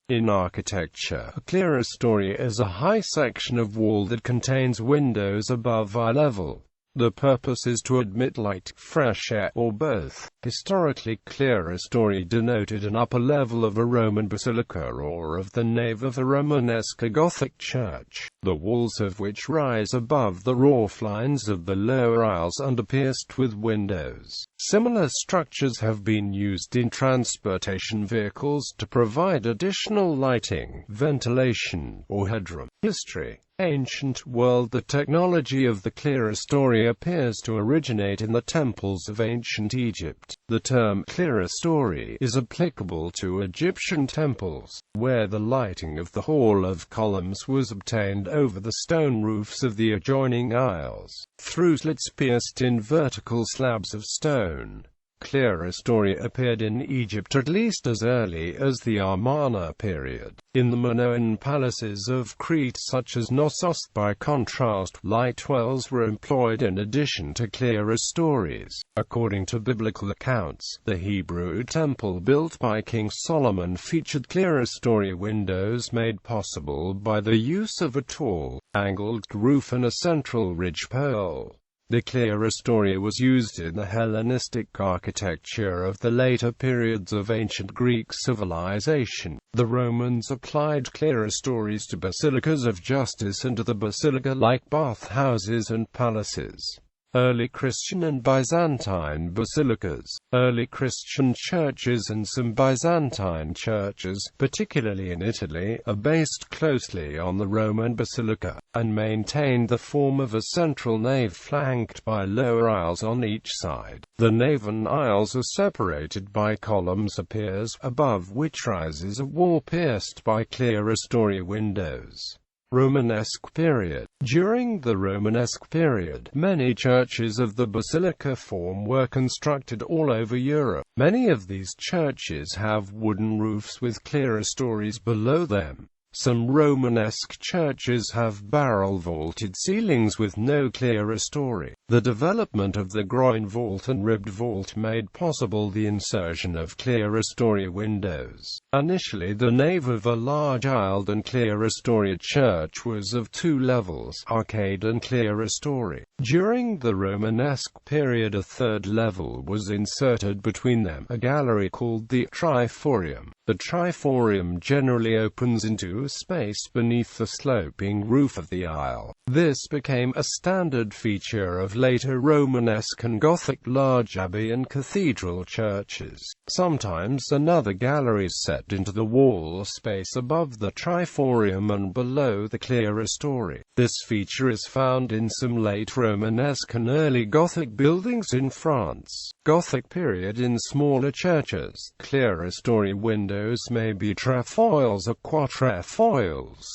In architecture, a clerestory is a high section of wall that contains windows above eye level. The purpose is to admit light, fresh air, or both. Historically, clerestory denoted an upper level of a Roman basilica or of the nave of a Romanesque Gothic church, the walls of which rise above the rooflines of the lower aisles and are pierced with windows. Similar structures have been used in transportation vehicles to provide additional lighting, ventilation, or headroom. History. Ancient world. The technology of the clerestory appears to originate in the temples of ancient Egypt. The term clerestory is applicable to Egyptian temples, where the lighting of the hall of columns was obtained over the stone roofs of the adjoining aisles, through slits pierced in vertical slabs of stone. Clerestory appeared in Egypt at least as early as the Amarna period. In the Minoan palaces of Crete such as Knossos, by contrast, light wells were employed in addition to clerestories. According to biblical accounts, the Hebrew temple built by King Solomon featured clerestory windows made possible by the use of a tall, angled roof and a central ridgepole. The clerestory was used in the Hellenistic architecture of the later periods of ancient Greek civilization. The Romans applied clerestories to basilicas of justice and to the basilica-like bathhouses and palaces. Early Christian and Byzantine basilicas. Early Christian churches and some Byzantine churches, particularly in Italy, are based closely on the Roman basilica, and maintained the form of a central nave flanked by lower aisles on each side. The nave and aisles are separated by columns appears, above which rises a wall pierced by clerestory windows. Romanesque period. During the Romanesque period, many churches of the basilica form were constructed all over Europe. Many of these churches have wooden roofs with clerestories below them. Some Romanesque churches have barrel-vaulted ceilings with no clerestory. The development of the groin vault and ribbed vault made possible the insertion of clerestory windows. Initially, the nave of a large aisled and clerestory church was of two levels, arcade and clerestory. During the Romanesque period, a third level was inserted between them, a gallery called the triforium. The triforium generally opens into a space beneath the sloping roof of the aisle. This became a standard feature of later Romanesque and Gothic large abbey and cathedral churches. Sometimes another gallery is set into the wall space above the triforium and below the clerestory. This feature is found in some late Romanesque and early Gothic buildings in France. Gothic period. In smaller churches, clerestory windows may be trefoils or quatrefoils.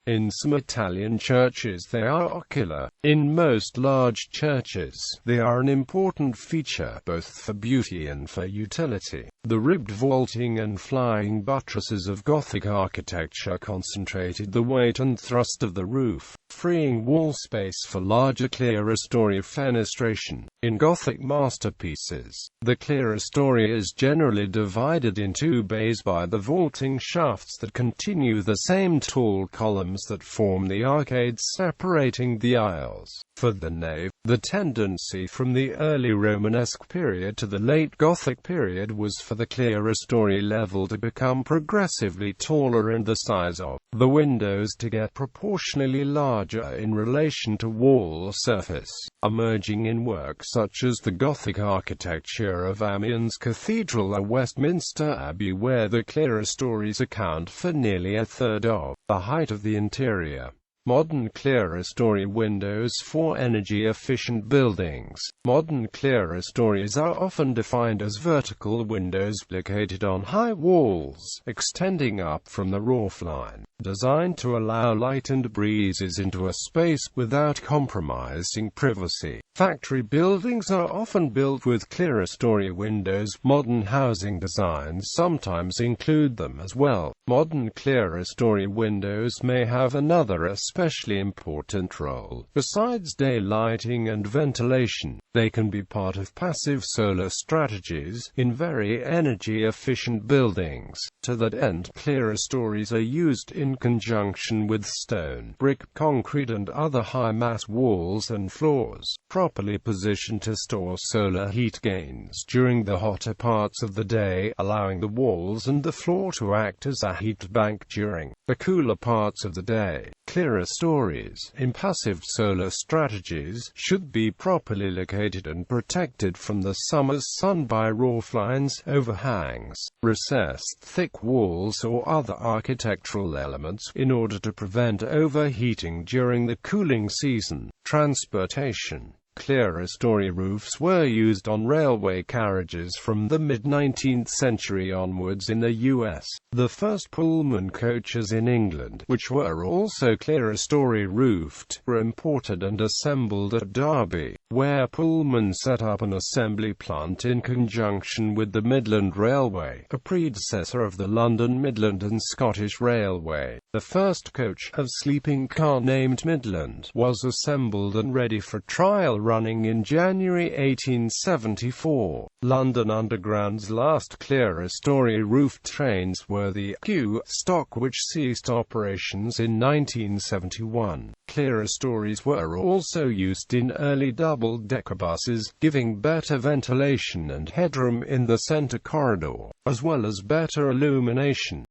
In some Italian churches they are ocular. In most large churches, they are an important feature, both for beauty and for utility. The ribbed vaulting and flying buttresses of Gothic architecture concentrated the weight and thrust of the roof, freeing wall space for larger clerestory fenestration. In Gothic masterpieces, the clerestory is generally divided in two bays by the vaulting shafts that continue the same tall columns that form the arcades separating the aisles. For the nave, the tendency from the early Romanesque period to the late Gothic period was for the clerestory level to become progressively taller and the size of the windows to get proportionally larger in relation to wall surface. Emerging in works such as the Gothic architecture of Amiens Cathedral or Westminster Abbey, where the clerestories account for nearly a third of the height of the interior. Modern clerestory windows for energy-efficient buildings. Modern clerestories are often defined as vertical windows located on high walls, extending up from the roofline, designed to allow light and breezes into a space without compromising privacy. Factory buildings are often built with clerestory windows. Modern housing designs sometimes include them as well. Modern clerestory windows may have another especially important role. Besides daylighting and ventilation, they can be part of passive solar strategies in very energy-efficient buildings. To that end, clerestories are used in conjunction with stone, brick, concrete and other high-mass walls and floors, properly positioned to store solar heat gains during the hotter parts of the day, allowing the walls and the floor to act as a heat bank during the cooler parts of the day. Clerestories in passive solar strategies should be properly located and protected from the summer's sun by rooflines, overhangs, recessed thick walls or other architectural elements in order to prevent overheating during the cooling season. Transportation. Clerestory roofs were used on railway carriages from the mid-19th century onwards in the U.S. The first Pullman coaches in England, which were also clerestory roofed, were imported and assembled at Derby, where Pullman set up an assembly plant in conjunction with the Midland Railway, a predecessor of the London Midland and Scottish Railway. The first coach, a sleeping car named Midland, was assembled and ready for trial running in January 1874. London Underground's last clerestory roofed trains were the Q stock, which ceased operations in 1971. Clerestories were also used in early double-decker buses, giving better ventilation and headroom in the center corridor, as well as better illumination.